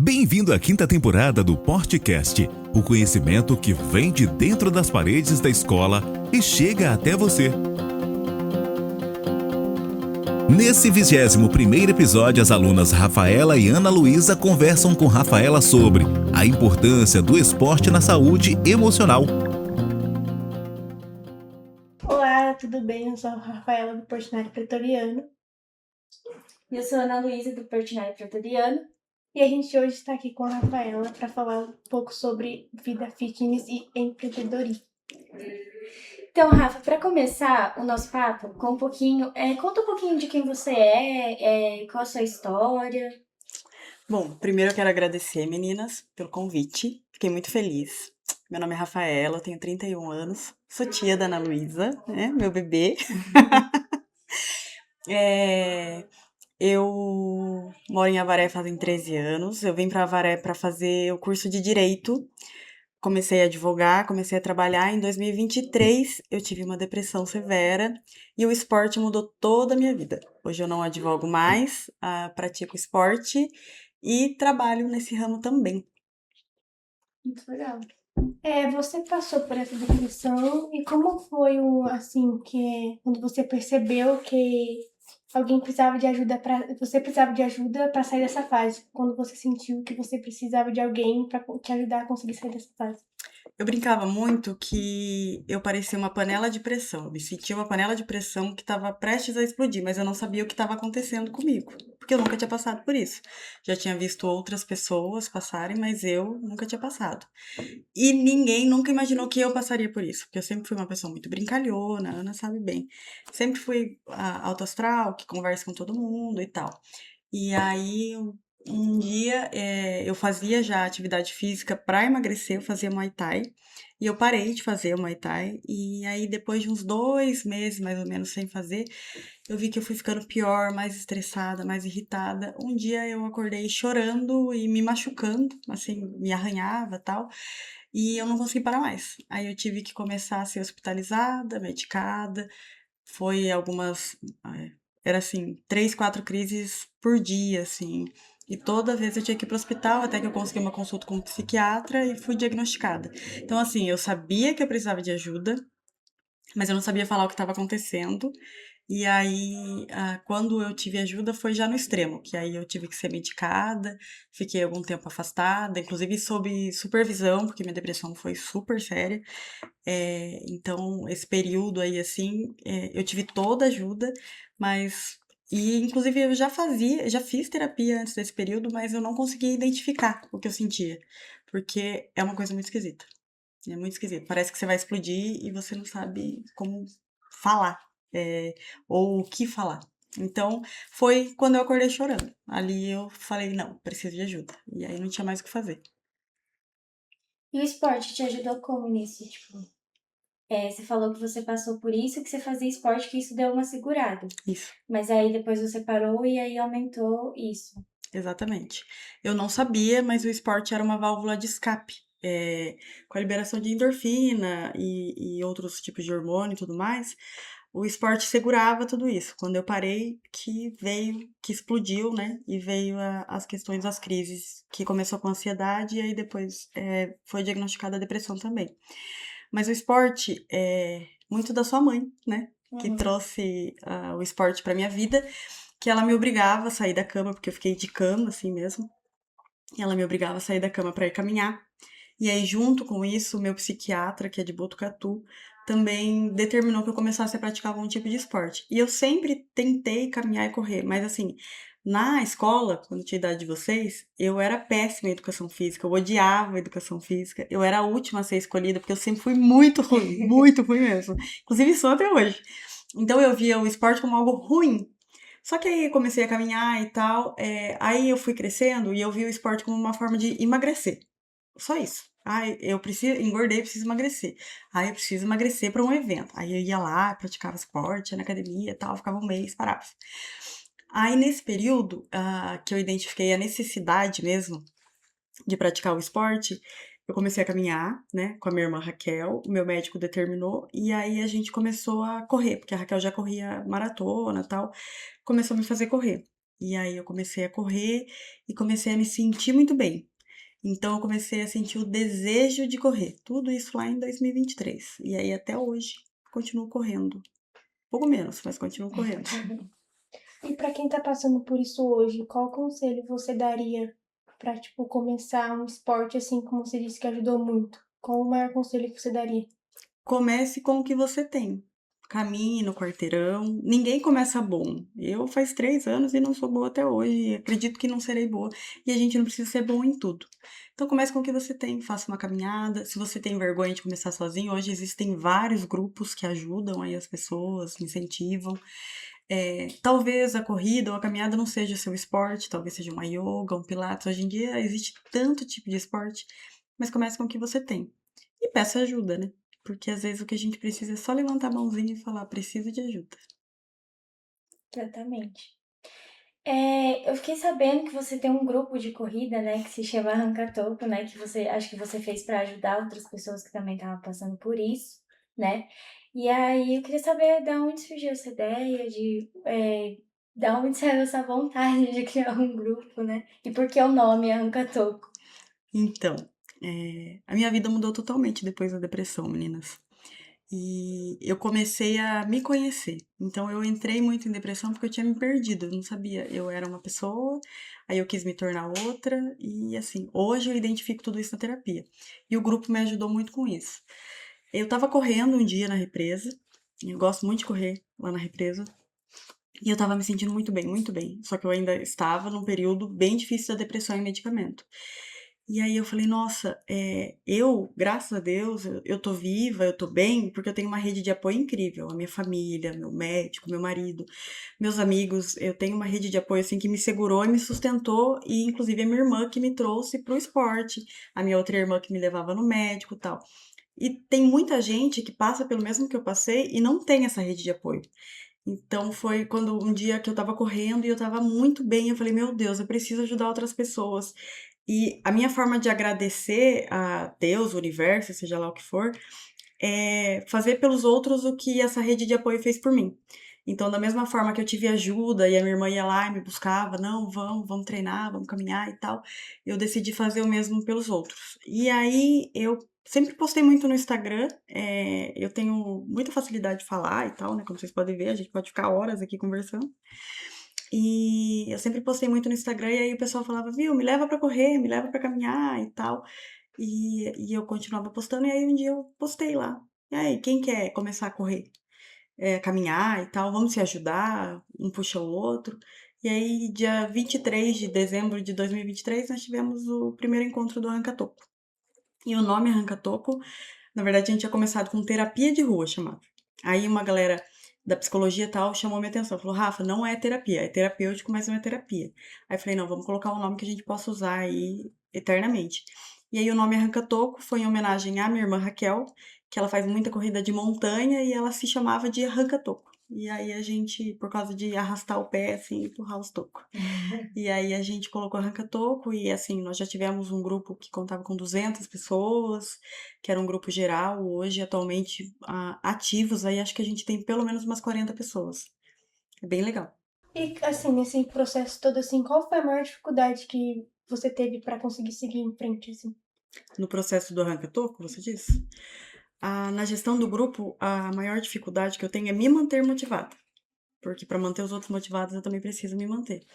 Bem-vindo à quinta temporada do Portcast, o conhecimento que vem de dentro das paredes da escola e chega até você. Nesse 21º episódio, as alunas Rafaela e Ana Luísa conversam com Rafaela sobre a importância do esporte na saúde emocional. Olá, tudo bem? Eu sou a Rafaela do Portinari Pretoriano. E eu sou a Ana Luísa do Portinari Pretoriano. E a gente hoje está aqui com a Rafaela para falar um pouco sobre vida fitness e empreendedorismo. Então, Rafa, para começar o nosso papo, conta um pouquinho de quem você é, qual a sua história. Bom, primeiro eu quero agradecer, meninas, pelo convite. Fiquei muito feliz. Meu nome é Rafaela, tenho 31 anos, sou tia da Ana Luísa, né, meu bebê. Eu moro em Avaré fazem 13 anos. Eu vim para Avaré para fazer o curso de Direito. Comecei a advogar, comecei a trabalhar. Em 2023, eu tive uma depressão severa e o esporte mudou toda a minha vida. Hoje eu não advogo mais, pratico esporte e trabalho nesse ramo também. Muito legal. Você passou por essa depressão e como foi quando você percebeu que alguém precisava de ajuda você precisava de ajuda para sair dessa fase? Quando você sentiu que você precisava de alguém para te ajudar a conseguir sair dessa fase? Eu brincava muito que eu parecia uma panela de pressão. Eu me sentia uma panela de pressão que estava prestes a explodir, mas eu não sabia o que estava acontecendo comigo, porque eu nunca tinha passado por isso. Já tinha visto outras pessoas passarem, mas eu nunca tinha passado. E ninguém nunca imaginou que eu passaria por isso, porque eu sempre fui uma pessoa muito brincalhona, a Ana sabe bem. Sempre fui alto astral, que conversa com todo mundo e tal. E aí, um dia, eu fazia já atividade física para emagrecer, eu fazia Muay Thai, e eu parei de fazer o Muay Thai, e aí depois de uns 2 meses, mais ou menos, sem fazer, eu vi que eu fui ficando pior, mais estressada, mais irritada. Um dia eu acordei chorando e me machucando, assim, me arranhava e tal, e eu não consegui parar mais. Aí eu tive que começar a ser hospitalizada, medicada, foi algumas, era assim, 3, 4 crises por dia, assim. E toda vez eu tinha que ir pro hospital, até que eu consegui uma consulta com um psiquiatra e fui diagnosticada. Então, assim, eu sabia que eu precisava de ajuda, mas eu não sabia falar o que estava acontecendo. E aí, quando eu tive ajuda, foi já no extremo, que aí eu tive que ser medicada, fiquei algum tempo afastada, inclusive sob supervisão, porque minha depressão foi super séria. Então, esse período aí, assim, eu tive toda ajuda, mas. E, inclusive, eu já fiz terapia antes desse período, mas eu não conseguia identificar o que eu sentia, porque é uma coisa muito esquisita. É muito esquisito. Parece que você vai explodir e você não sabe como falar, ou o que falar. Então, foi quando eu acordei chorando. Ali eu falei, não, preciso de ajuda. E aí não tinha mais o que fazer. E o esporte te ajudou como nisso? Você falou que você passou por isso, que você fazia esporte, que isso deu uma segurada. Isso, Mas aí depois você parou e aí aumentou isso. exatamente. Eu não sabia, mas o esporte era uma válvula de escape. Com a liberação de endorfina e outros tipos de hormônio e tudo mais, o esporte segurava tudo isso. Quando eu parei, que explodiu, né? E veio as questões das crises, que começou com ansiedade e aí depois foi diagnosticada a depressão também. Mas o esporte é muito da sua mãe, né? Que trouxe o esporte pra minha vida, que ela me obrigava a sair da cama, porque eu fiquei de cama, assim mesmo. E ela me obrigava a sair da cama para ir caminhar. E aí, junto com isso, o meu psiquiatra, que é de Botucatu, também determinou que eu começasse a praticar algum tipo de esporte. E eu sempre tentei caminhar e correr, mas assim, na escola, quando tinha a idade de vocês, eu era péssima em educação física, eu odiava a educação física, eu era a última a ser escolhida, porque eu sempre fui muito ruim mesmo. Inclusive sou até hoje. Então eu via o esporte como algo ruim. Só que aí eu comecei a caminhar e tal, aí eu fui crescendo e eu vi o esporte como uma forma de emagrecer. Só isso. Ai, eu preciso, engordei, preciso emagrecer. Aí eu preciso emagrecer para um evento. Aí eu ia lá, praticava esporte, ia na academia e tal, ficava um mês, parava. Aí nesse período, que eu identifiquei a necessidade mesmo de praticar o esporte, eu comecei a caminhar, né, com a minha irmã Raquel, o meu médico determinou, e aí a gente começou a correr, porque a Raquel já corria maratona e tal, começou a me fazer correr. E aí eu comecei a correr e comecei a me sentir muito bem. Então eu comecei a sentir o desejo de correr. Tudo isso lá em 2023. E aí até hoje continuo correndo. Pouco menos, mas continuo correndo. E pra quem tá passando por isso hoje, qual conselho você daria pra, tipo, começar um esporte assim, como você disse que ajudou muito? Qual o maior conselho que você daria? Comece com o que você tem. Caminhe no quarteirão. Ninguém começa bom. Eu faz 3 anos e não sou boa até hoje. E acredito que não serei boa. E a gente não precisa ser bom em tudo. Então comece com o que você tem. Faça uma caminhada. Se você tem vergonha de começar sozinho, hoje existem vários grupos que ajudam aí as pessoas, incentivam. Talvez a corrida ou a caminhada não seja seu esporte, talvez seja uma yoga, um pilates. Hoje em dia existe tanto tipo de esporte, mas comece com o que você tem. E peça ajuda, né? Porque às vezes o que a gente precisa é só levantar a mãozinha e falar, preciso de ajuda. Exatamente. Eu fiquei sabendo que você tem um grupo de corrida, né, que se chama Arranca Toco, né, que você acho que você fez para ajudar outras pessoas que também estavam passando por isso, né? E aí eu queria saber de onde surgiu essa ideia de onde saiu essa vontade de criar um grupo, né? E por que o nome Arranca Toco? Então, a minha vida mudou totalmente depois da depressão, meninas. E eu comecei a me conhecer. Então eu entrei muito em depressão porque eu tinha me perdido, eu não sabia. Eu era uma pessoa, aí eu quis me tornar outra, e assim, hoje eu identifico tudo isso na terapia. E o grupo me ajudou muito com isso. Eu tava correndo um dia na represa, e eu gosto muito de correr lá na represa, e eu tava me sentindo muito bem, muito bem. Só que eu ainda estava num período bem difícil da depressão e medicamento. E aí eu falei, nossa, graças a Deus, eu tô viva, eu tô bem, porque eu tenho uma rede de apoio incrível. A minha família, meu médico, meu marido, meus amigos, eu tenho uma rede de apoio assim que me segurou e me sustentou, e inclusive a minha irmã que me trouxe pro esporte, a minha outra irmã que me levava no médico e tal. E tem muita gente que passa pelo mesmo que eu passei e não tem essa rede de apoio. Então foi quando um dia que eu tava correndo e eu tava muito bem, eu falei, meu Deus, eu preciso ajudar outras pessoas. E a minha forma de agradecer a Deus, o universo, seja lá o que for, é fazer pelos outros o que essa rede de apoio fez por mim. Então, da mesma forma que eu tive ajuda e a minha irmã ia lá e me buscava, não, vamos treinar, vamos caminhar e tal, eu decidi fazer o mesmo pelos outros. E aí eu sempre postei muito no Instagram, eu tenho muita facilidade de falar e tal, né? Como vocês podem ver, a gente pode ficar horas aqui conversando. E eu sempre postei muito no Instagram, e aí o pessoal falava, viu, me leva pra correr, me leva pra caminhar e tal. E eu continuava postando, e aí um dia eu postei lá. E aí, quem quer começar a correr? Caminhar e tal, vamos se ajudar, um puxa o outro. E aí, dia 23 de dezembro de 2023, nós tivemos o primeiro encontro do Arranca Toco. E o nome Arranca Toco, na verdade, a gente tinha começado com terapia de rua, chamava. Aí uma galera da psicologia e tal chamou minha atenção, falou, Rafa, não é terapia, é terapêutico, mas não é terapia. Aí eu falei, não, vamos colocar um nome que a gente possa usar aí eternamente. E aí o nome Arranca Toco foi em homenagem à minha irmã Raquel, que ela faz muita corrida de montanha e ela se chamava de Arranca Toco. E aí a gente, por causa de arrastar o pé, assim, empurrar os tocos. E aí a gente colocou Arranca Toco e, assim, nós já tivemos um grupo que contava com 200 pessoas, que era um grupo geral. Hoje, atualmente, ativos, aí acho que a gente tem pelo menos umas 40 pessoas. É bem legal. E assim, nesse processo todo, assim, qual foi a maior dificuldade que você teve pra conseguir seguir em frente, assim? No processo do Arranca Toco, você disse? Na gestão do grupo, a maior dificuldade que eu tenho é me manter motivada. Porque para manter os outros motivados, eu também preciso me manter.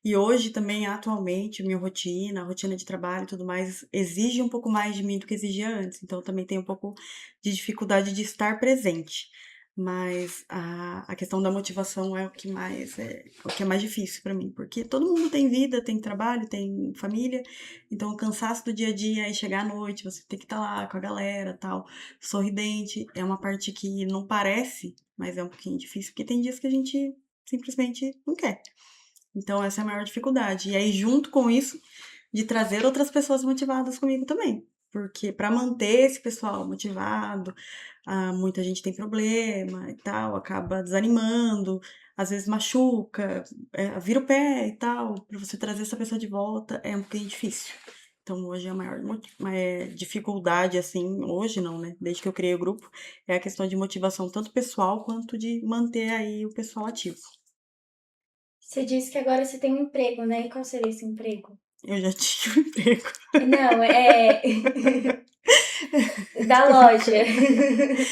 E hoje também, atualmente, minha rotina, a rotina de trabalho e tudo mais, exige um pouco mais de mim do que exigia antes. Então, também tenho um pouco de dificuldade de estar presente. Mas a questão da motivação é o que é mais difícil para mim, porque todo mundo tem vida, tem trabalho, tem família, então o cansaço do dia a dia e chegar à noite, você tem que estar lá com a galera, tal, sorridente, é uma parte que não parece, mas é um pouquinho difícil, porque tem dias que a gente simplesmente não quer. Então, essa é a maior dificuldade. E aí, junto com isso, de trazer outras pessoas motivadas comigo também. Porque para manter esse pessoal motivado, muita gente tem problema e tal, acaba desanimando, às vezes machuca, vira o pé e tal. Para você trazer essa pessoa de volta é um pouquinho difícil. Então, hoje a maior dificuldade, assim, hoje não, né? Desde que eu criei o grupo, é a questão de motivação, tanto pessoal quanto de manter aí o pessoal ativo. Você disse que agora você tem um emprego, né? E qual seria esse emprego? Eu já tinha um emprego. Não, é da Tô loja. brincando.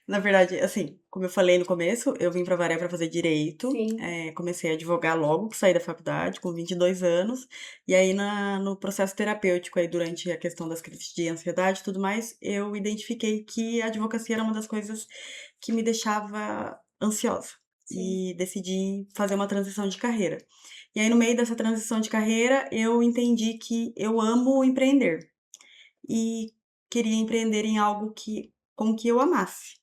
Na verdade, assim, como eu falei no começo, eu vim pra Varé pra fazer direito. Sim. Comecei a advogar logo que saí da faculdade, com 22 anos. E aí, no processo terapêutico, aí, durante a questão das crises de ansiedade e tudo mais, eu identifiquei que a advocacia era uma das coisas que me deixava ansiosa. Sim. E decidi fazer uma transição de carreira. E aí, no meio dessa transição de carreira, eu entendi que eu amo empreender. E queria empreender em algo com que eu amasse.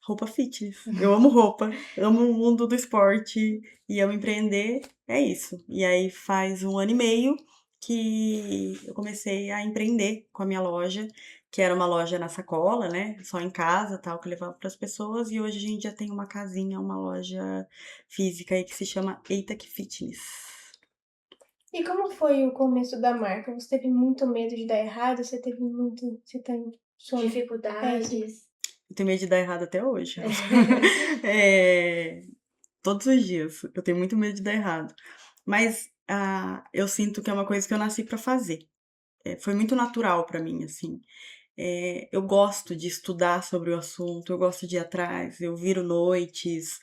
Roupa fitness. Eu amo roupa, amo o mundo do esporte e amo empreender, é isso. E aí faz 1 ano e meio que eu comecei a empreender com a minha loja, que era uma loja na sacola, né? Só em casa, tal, que eu levava para as pessoas. E hoje a gente já tem uma casinha, uma loja física aí que se chama Eitac Fitness. E como foi o começo da marca? Você teve muito medo de dar errado? Você teve muito. Você tem sono? Dificuldades. Eu tenho medo de dar errado até hoje. É, todos os dias. Eu tenho muito medo de dar errado. Mas eu sinto que é uma coisa que eu nasci pra fazer. Foi muito natural pra mim, assim. Eu gosto de estudar sobre o assunto, eu gosto de ir atrás, eu viro noites.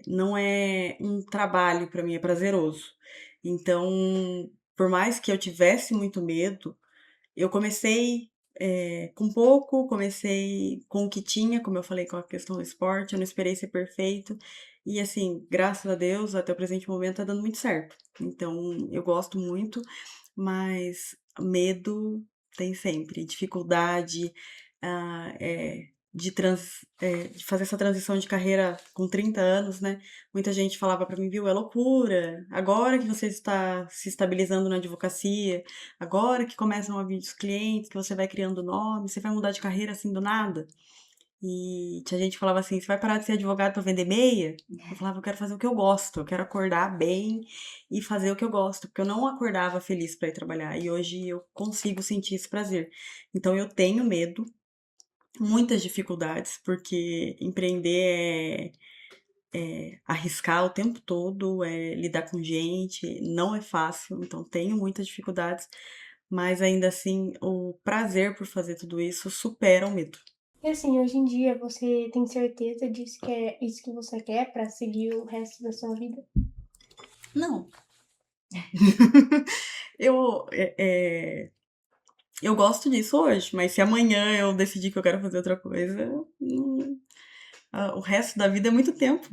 Não é um trabalho pra mim, é prazeroso. Então, por mais que eu tivesse muito medo, eu comecei com pouco, comecei com o que tinha, como eu falei com a questão do esporte, eu não esperei ser perfeito. E assim, graças a Deus, até o presente momento tá dando muito certo. Então, eu gosto muito, mas medo tem sempre, dificuldade, de fazer essa transição de carreira com 30 anos, né? Muita gente falava pra mim, viu, é loucura. Agora que você está se estabilizando na advocacia, agora que começam a vir os clientes, que você vai criando nome, você vai mudar de carreira assim do nada. E tinha gente que falava assim: você vai parar de ser advogado pra vender meia? Eu falava: eu quero fazer o que eu gosto, eu quero acordar bem e fazer o que eu gosto, porque eu não acordava feliz pra ir trabalhar e hoje eu consigo sentir esse prazer. Então eu tenho medo, muitas dificuldades, porque empreender arriscar o tempo todo, lidar com gente, não é fácil, então tenho muitas dificuldades, mas ainda assim o prazer por fazer tudo isso supera o medo. E assim, hoje em dia você tem certeza disso que é isso que você quer pra seguir o resto da sua vida? Não. Eu, eu gosto disso hoje, mas se amanhã eu decidir que eu quero fazer outra coisa, o resto da vida é muito tempo,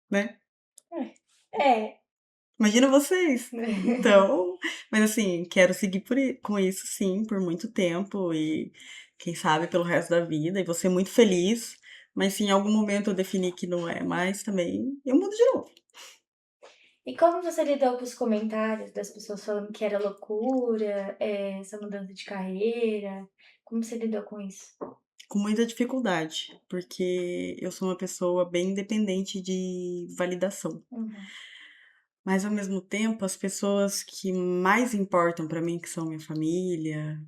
né? É. Imagina vocês. Então, mas assim, quero seguir com isso sim, por muito tempo e quem sabe pelo resto da vida e vou ser muito feliz. Mas se em algum momento eu definir que não é mais também, eu mudo de novo. E como você lidou com os comentários das pessoas falando que era loucura, essa mudança de carreira? Como você lidou com isso? Com muita dificuldade, porque eu sou uma pessoa bem independente de validação. Uhum. Mas ao mesmo tempo, as pessoas que mais importam pra mim, que são minha família,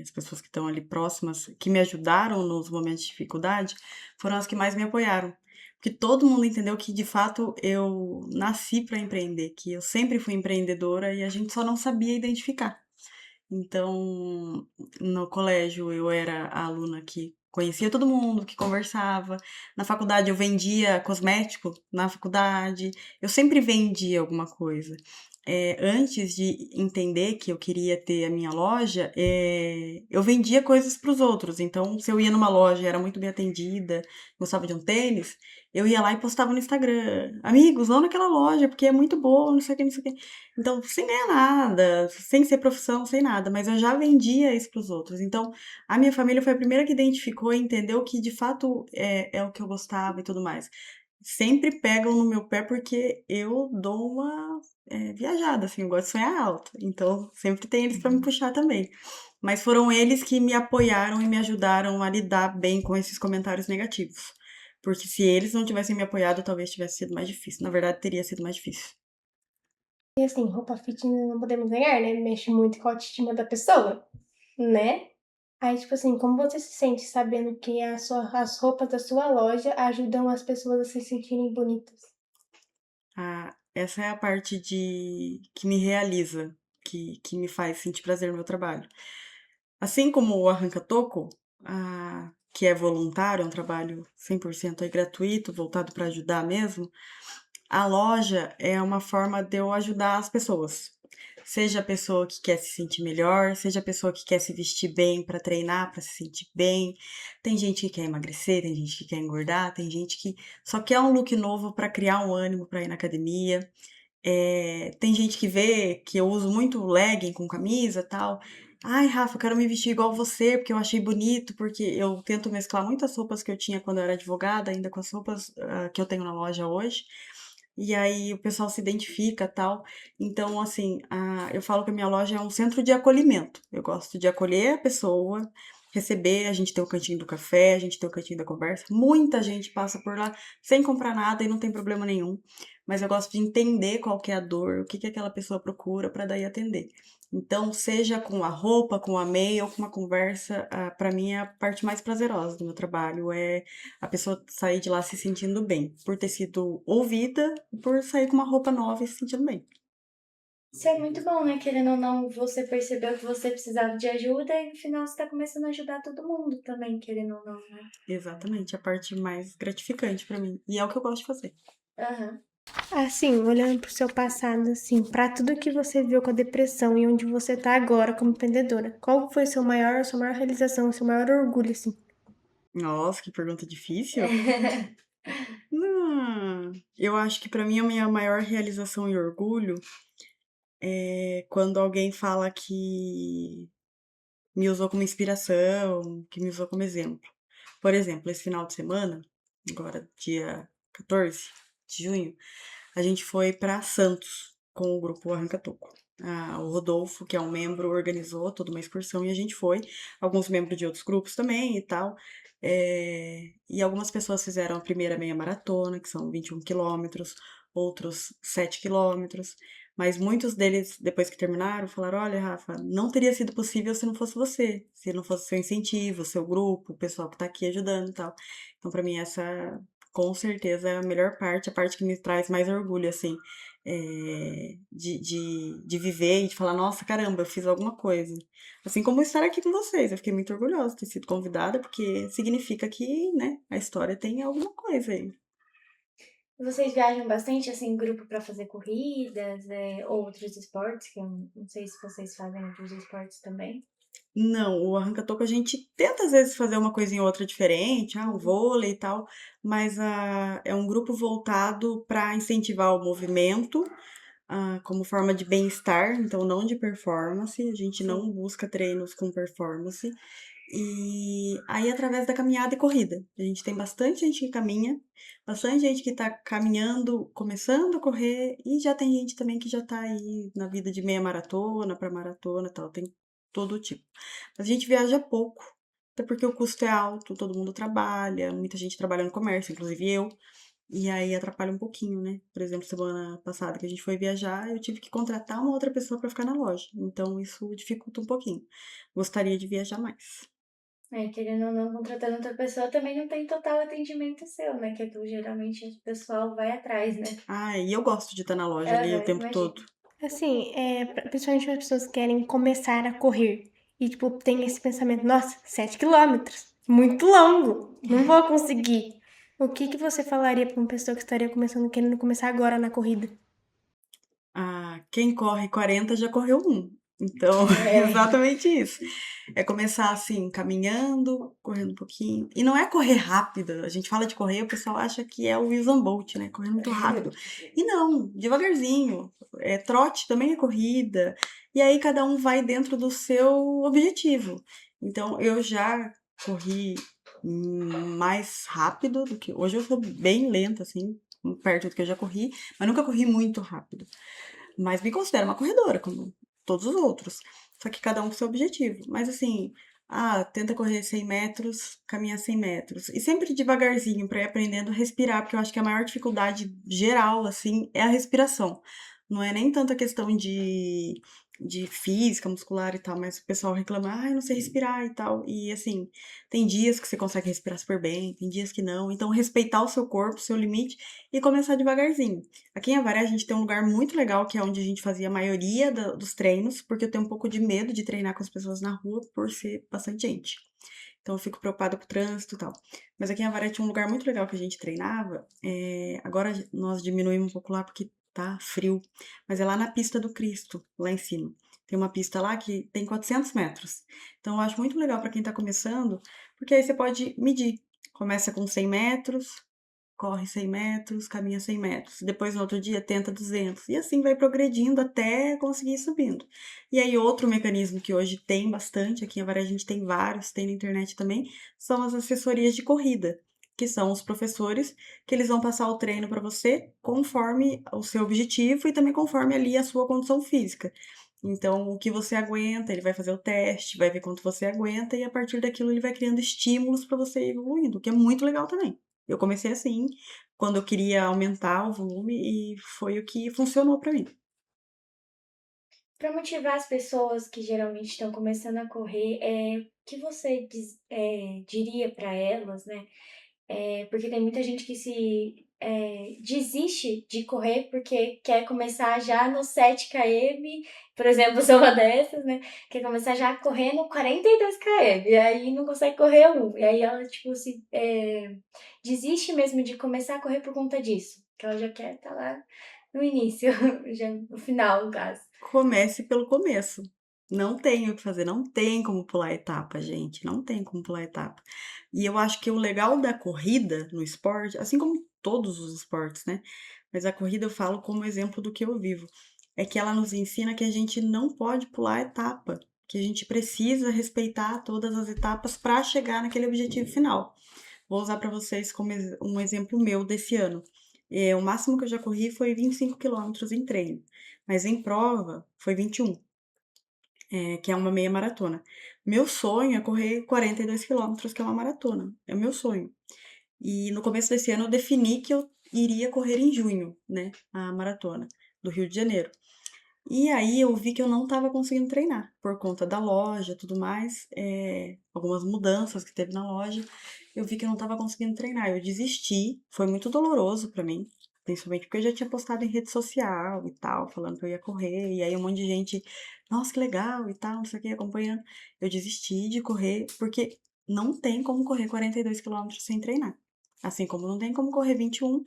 as pessoas que estão ali próximas, que me ajudaram nos momentos de dificuldade, foram as que mais me apoiaram. Porque todo mundo entendeu que de fato eu nasci para empreender, que eu sempre fui empreendedora e a gente só não sabia identificar. Então, no colégio eu era a aluna que conhecia todo mundo, que conversava. Na faculdade eu vendia cosmético na faculdade. Eu sempre vendia alguma coisa. Antes de entender que eu queria ter a minha loja, eu vendia coisas para os outros. Então, se eu ia numa loja e era muito bem atendida, gostava de um tênis, eu ia lá e postava no Instagram. Amigos, vão naquela loja, porque é muito boa, não sei o que, não sei o que. Então, sem ganhar nada, sem ser profissão, sem nada, mas eu já vendia isso para os outros. Então, a minha família foi a primeira que identificou e entendeu que de fato é o que eu gostava e tudo mais. Sempre pegam no meu pé porque eu dou uma viajada, assim, eu gosto de sonhar alto. Então, sempre tem eles para me puxar também. Mas foram eles que me apoiaram e me ajudaram a lidar bem com esses comentários negativos. Porque se eles não tivessem me apoiado, talvez tivesse sido mais difícil. Na verdade, teria sido mais difícil. E assim, roupa fitness não podemos negar, né? Mexe muito com a autoestima da pessoa, né? Aí, tipo assim, como você se sente sabendo que as roupas da sua loja ajudam as pessoas a se sentirem bonitas? Essa é a parte que me realiza, que me faz sentir prazer no meu trabalho. Assim como o Arranca Toco, que é voluntário, é um trabalho 100% aí gratuito, voltado para ajudar mesmo, a loja é uma forma de eu ajudar as pessoas. Seja a pessoa que quer se sentir melhor, seja a pessoa que quer se vestir bem para treinar, para se sentir bem. Tem gente que quer emagrecer, tem gente que quer engordar, tem gente que só quer um look novo para criar um ânimo para ir na academia. Tem gente que vê que eu uso muito legging com camisa e tal. Ai, Rafa, eu quero me vestir igual você, porque eu achei bonito, porque eu tento mesclar muitas roupas que eu tinha quando eu era advogada, ainda com as roupas que eu tenho na loja hoje. E aí o pessoal se identifica tal. Então, assim, eu falo que a minha loja é um centro de acolhimento. Eu gosto de acolher a pessoa, receber, a gente tem o cantinho do café, a gente tem o cantinho da conversa. Muita gente passa por lá sem comprar nada e não tem problema nenhum. Mas eu gosto de entender qual que é a dor, o que que aquela pessoa procura para daí atender. Então, seja com a roupa, com a meia ou com uma conversa, para mim é a parte mais prazerosa do meu trabalho, é a pessoa sair de lá se sentindo bem, por ter sido ouvida e por sair com uma roupa nova e se sentindo bem. Isso é muito bom, né? Querendo ou não, você percebeu que você precisava de ajuda e no final você tá começando a ajudar todo mundo também, querendo ou não, né? Exatamente, a parte mais gratificante pra mim. E é o que eu gosto de fazer. Aham. Assim, olhando pro seu passado, assim, pra tudo que você viu com a depressão e onde você tá agora como empreendedora, qual foi sua maior realização, seu maior orgulho, assim? Nossa, que pergunta difícil. Eu acho que pra mim a minha maior realização e orgulho é quando alguém fala que me usou como inspiração, que me usou como exemplo. Por exemplo, esse final de semana, agora dia 14 de junho, a gente foi para Santos com o grupo Arranca Toco. O Rodolfo, que é um membro, organizou toda uma excursão e a gente foi. Alguns membros de outros grupos também e tal. E algumas pessoas fizeram a primeira meia maratona, que são 21 quilômetros, outros 7 quilômetros. Mas muitos deles, depois que terminaram, falaram: Olha, Rafa, não teria sido possível se não fosse você, se não fosse seu incentivo, seu grupo, o pessoal que tá aqui ajudando e tal. Então, pra mim, essa com certeza é a melhor parte, a parte que me traz mais orgulho, assim, de viver e de falar: Nossa, caramba, eu fiz alguma coisa. Assim como estar aqui com vocês, eu fiquei muito orgulhosa de ter sido convidada, porque significa que, né, a história tem alguma coisa aí. Vocês viajam bastante, assim, em grupo pra fazer corridas, ou outros esportes, que eu não sei se vocês fazem outros esportes também. Não, o arranca-toco a gente tenta às vezes fazer uma coisinha ou outra diferente, o vôlei e tal, mas é um grupo voltado para incentivar o movimento, como forma de bem-estar, então não de performance, a gente não busca treinos com performance. E aí, através da caminhada e corrida, a gente tem bastante gente que caminha, bastante gente que tá caminhando, começando a correr, e já tem gente também que já tá aí na vida de meia maratona, para maratona e tal, tem todo tipo. Mas a gente viaja pouco, até porque o custo é alto, todo mundo trabalha, muita gente trabalha no comércio, inclusive eu, e aí atrapalha um pouquinho, né? Por exemplo, semana passada que a gente foi viajar, eu tive que contratar uma outra pessoa para ficar na loja, então isso dificulta um pouquinho. Gostaria de viajar mais. Querendo ou não, contratando outra pessoa também não tem total atendimento seu, né? Que é que geralmente o pessoal vai atrás, né? E eu gosto de estar na loja ali o Aham, tempo todo. imagino. Assim, principalmente as pessoas que querem começar a correr e, tipo, tem esse pensamento, nossa, 7 quilômetros, muito longo, não vou conseguir. O que que você falaria pra uma pessoa que estaria começando, querendo começar agora na corrida? Quem corre 40 já correu um. Então, é É. exatamente isso. É começar assim, caminhando, correndo um pouquinho. E não é correr rápido. A gente fala de correr, o pessoal acha que é o Usain Bolt, né? Correndo muito rápido. E não, devagarzinho. Trote também é corrida. E aí cada um vai dentro do seu objetivo. Então, eu já corri mais rápido do que. Hoje eu sou bem lenta, assim, perto do que eu já corri, mas nunca corri muito rápido. Mas me considero uma corredora, como todos os outros. Só que cada um com seu objetivo. Mas assim, tenta correr 100 metros, caminhar 100 metros. E sempre devagarzinho, para ir aprendendo a respirar, porque eu acho que a maior dificuldade geral, assim, é a respiração. Não é nem tanta questão de de física, muscular e tal, mas o pessoal reclama, eu não sei respirar e tal. E assim, tem dias que você consegue respirar super bem, tem dias que não. Então, respeitar o seu corpo, o seu limite e começar devagarzinho. Aqui em Avaré a gente tem um lugar muito legal, que é onde a gente fazia a maioria dos treinos, porque eu tenho um pouco de medo de treinar com as pessoas na rua por ser bastante gente. Então eu fico preocupada com o trânsito e tal. Mas aqui em Avaré tinha um lugar muito legal que a gente treinava. Agora nós diminuímos um pouco lá porque tá frio. Mas é lá na pista do Cristo, lá em cima. Tem uma pista lá que tem 400 metros. Então eu acho muito legal para quem tá começando, porque aí você pode medir. Começa com 100 metros, corre 100 metros, caminha 100 metros. Depois, no outro dia, tenta 200. E assim vai progredindo até conseguir ir subindo. E aí, outro mecanismo que hoje tem bastante, aqui em Avaré a gente tem vários, tem na internet também, são as assessorias de corrida, que são os professores que eles vão passar o treino para você conforme o seu objetivo e também conforme ali a sua condição física. Então, o que você aguenta, ele vai fazer o teste, vai ver quanto você aguenta e a partir daquilo ele vai criando estímulos para você ir evoluindo, o que é muito legal também. Eu comecei assim, quando eu queria aumentar o volume e foi o que funcionou para mim. Para motivar as pessoas que geralmente estão começando a correr, o que você diria para elas, né? Porque tem muita gente que desiste de correr porque quer começar já no 7 km, por exemplo, sou uma dessas, né? Quer começar já correndo 42 km, e aí não consegue correr um. E aí ela, tipo, desiste mesmo de começar a correr por conta disso. Que ela já quer estar lá no início, já no final, no caso. Comece pelo começo. Não tem o que fazer, não tem como pular etapa, gente, não tem como pular etapa. E eu acho que o legal da corrida no esporte, assim como todos os esportes, né? Mas a corrida eu falo como exemplo do que eu vivo, é que ela nos ensina que a gente não pode pular etapa, que a gente precisa respeitar todas as etapas para chegar naquele objetivo final. Vou usar para vocês como um exemplo meu desse ano. O máximo que eu já corri foi 25 quilômetros em treino, mas em prova foi 21, que é uma meia maratona. Meu sonho é correr 42 quilômetros, que é uma maratona. É o meu sonho. E no começo desse ano eu defini que eu iria correr em junho, né, a maratona do Rio de Janeiro. E aí eu vi que eu não estava conseguindo treinar, por conta da loja, tudo mais, algumas mudanças que teve na loja, eu vi que eu não estava conseguindo treinar. Eu desisti, foi muito doloroso para mim, principalmente porque eu já tinha postado em rede social e tal, falando que eu ia correr, e aí um monte de gente, nossa, que legal e tal, não sei o que, acompanhando. Eu desisti de correr, porque não tem como correr 42 quilômetros sem treinar. Assim como não tem como correr 21,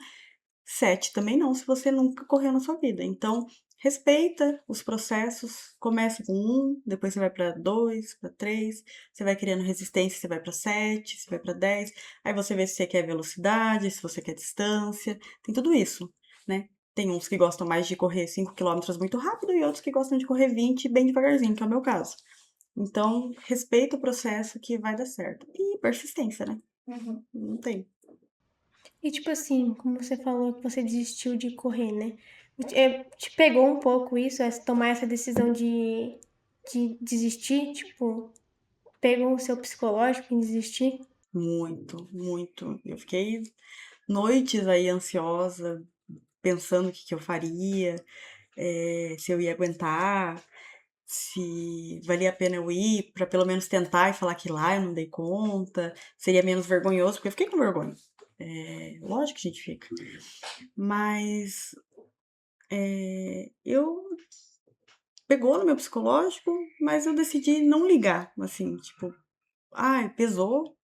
7 também não, se você nunca correu na sua vida. Então, respeita os processos, comece com 1, depois você vai para 2, para 3, você vai criando resistência, você vai para 7, você vai para 10, aí você vê se você quer velocidade, se você quer distância, tem tudo isso, né? Tem uns que gostam mais de correr 5 quilômetros muito rápido e outros que gostam de correr 20 bem devagarzinho, que é o meu caso. Então, respeita o processo que vai dar certo. E persistência, né? Uhum. Não tem. E tipo assim, como você falou que você desistiu de correr, né? Te pegou um pouco isso, tomar essa decisão de desistir? Tipo, pegou o seu psicológico em desistir? Muito, muito. Eu fiquei noites aí ansiosa, pensando o que eu faria, se eu ia aguentar, se valia a pena eu ir, para pelo menos tentar e falar que lá eu não dei conta, seria menos vergonhoso, porque eu fiquei com vergonha. Lógico que a gente fica. Mas eu pegou no meu psicológico, mas eu decidi não ligar, assim, tipo, pesou.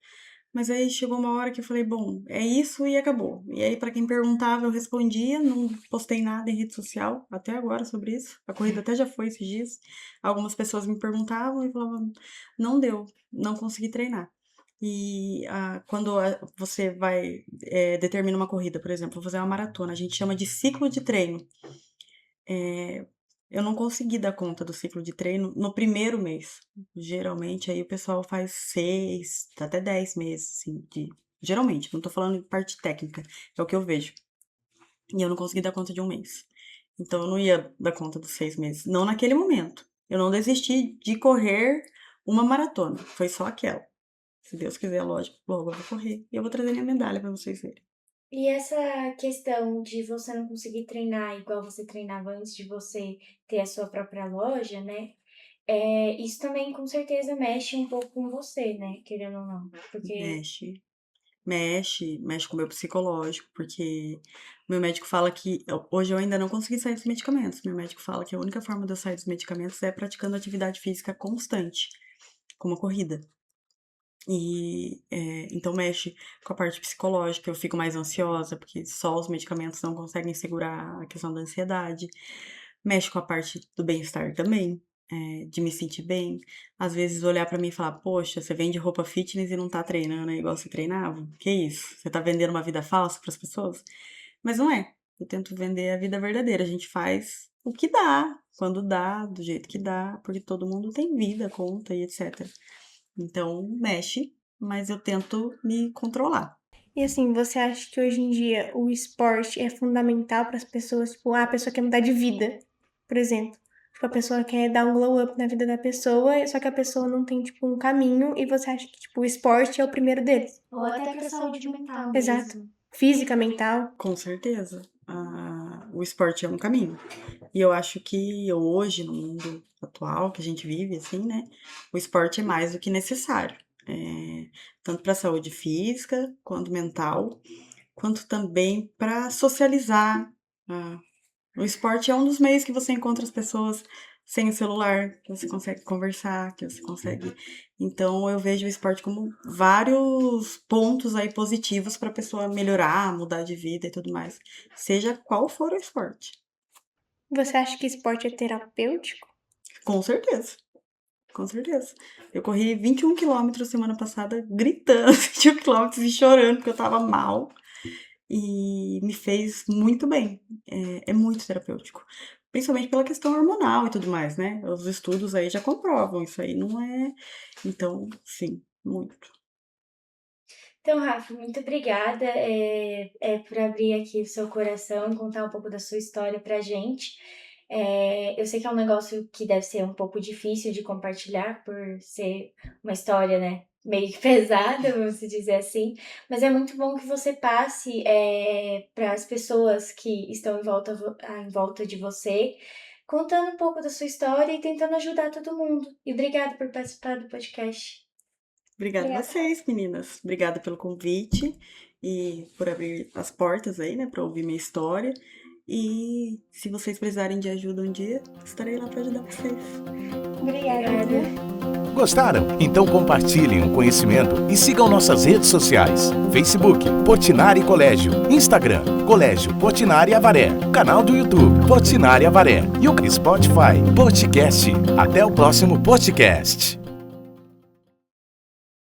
Mas aí chegou uma hora que eu falei, bom, é isso e acabou. E aí, pra quem perguntava, eu respondia, não postei nada em rede social até agora sobre isso. A corrida até já foi esses dias. Algumas pessoas me perguntavam e falavam, não deu, não consegui treinar. E quando você vai, determina uma corrida, por exemplo, vou fazer uma maratona, a gente chama de ciclo de treino. Eu não consegui dar conta do ciclo de treino no primeiro mês. Geralmente, aí o pessoal faz 6, até 10 meses, assim, geralmente, não tô falando de parte técnica, é o que eu vejo. E eu não consegui dar conta de um mês. Então, eu não ia dar conta dos 6 meses. Não naquele momento. Eu não desisti de correr uma maratona. Foi só aquela. Se Deus quiser, lógico, logo eu vou correr. E eu vou trazer minha medalha pra vocês verem. E essa questão de você não conseguir treinar igual você treinava antes de você ter a sua própria loja, né? Isso também com certeza mexe um pouco com você, né? Querendo ou não. Porque Mexe com o meu psicológico, porque meu médico fala que hoje eu ainda não consegui sair dos medicamentos. Meu médico fala que a única forma de eu sair dos medicamentos é praticando atividade física constante, como a corrida. E então mexe com a parte psicológica, eu fico mais ansiosa, porque só os medicamentos não conseguem segurar a questão da ansiedade. Mexe com a parte do bem-estar também, de me sentir bem. Às vezes olhar pra mim e falar, poxa, você vende roupa fitness e não tá treinando igual você treinava? Que isso? Você tá vendendo uma vida falsa pras pessoas? Mas não é. Eu tento vender a vida verdadeira. A gente faz o que dá, quando dá, do jeito que dá, porque todo mundo tem vida, conta e etc. Então, mexe, mas eu tento me controlar. E assim, você acha que hoje em dia o esporte é fundamental para as pessoas? Tipo, a pessoa quer mudar de vida, por exemplo. Tipo, a pessoa quer dar um glow up na vida da pessoa, só que a pessoa não tem, tipo, um caminho, e você acha que, tipo, o esporte é o primeiro deles. Ou até pra saúde mental Exato. mesmo. Física, mental. Com certeza. O esporte é um caminho. E eu acho que hoje, no mundo atual que a gente vive, assim, né? O esporte é mais do que necessário. Tanto para a saúde física, quanto mental, quanto também para socializar. O esporte é um dos meios que você encontra as pessoas sem o celular, que você consegue conversar, que você consegue. Então, eu vejo o esporte como vários pontos aí positivos para a pessoa melhorar, mudar de vida e tudo mais, seja qual for o esporte. Você acha que esporte é terapêutico? Com certeza. Com certeza. Eu corri 21 quilômetros semana passada, gritando 21 quilômetros e chorando, porque eu tava mal. E me fez muito bem. É muito terapêutico. Principalmente pela questão hormonal e tudo mais, né? Os estudos aí já comprovam, isso aí não é. Então, sim, muito. Então, Rafa, muito obrigada por abrir aqui o seu coração e contar um pouco da sua história pra gente. Eu sei que é um negócio que deve ser um pouco difícil de compartilhar por ser uma história, né, meio que pesada, vamos dizer assim, mas é muito bom que você passe para as pessoas que estão em volta de você, contando um pouco da sua história e tentando ajudar todo mundo. E obrigada por participar do podcast. Obrigada a Obrigada. vocês, meninas. Obrigada pelo convite e por abrir as portas aí, né, para ouvir minha história. E se vocês precisarem de ajuda um dia, estarei lá para ajudar vocês. Obrigada. Gostaram? Então compartilhem o conhecimento e sigam nossas redes sociais. Facebook, Portinari Colégio. Instagram, Colégio Portinari Avaré. Canal do YouTube, Portinari Avaré. E o Spotify, Podcast. Até o próximo podcast.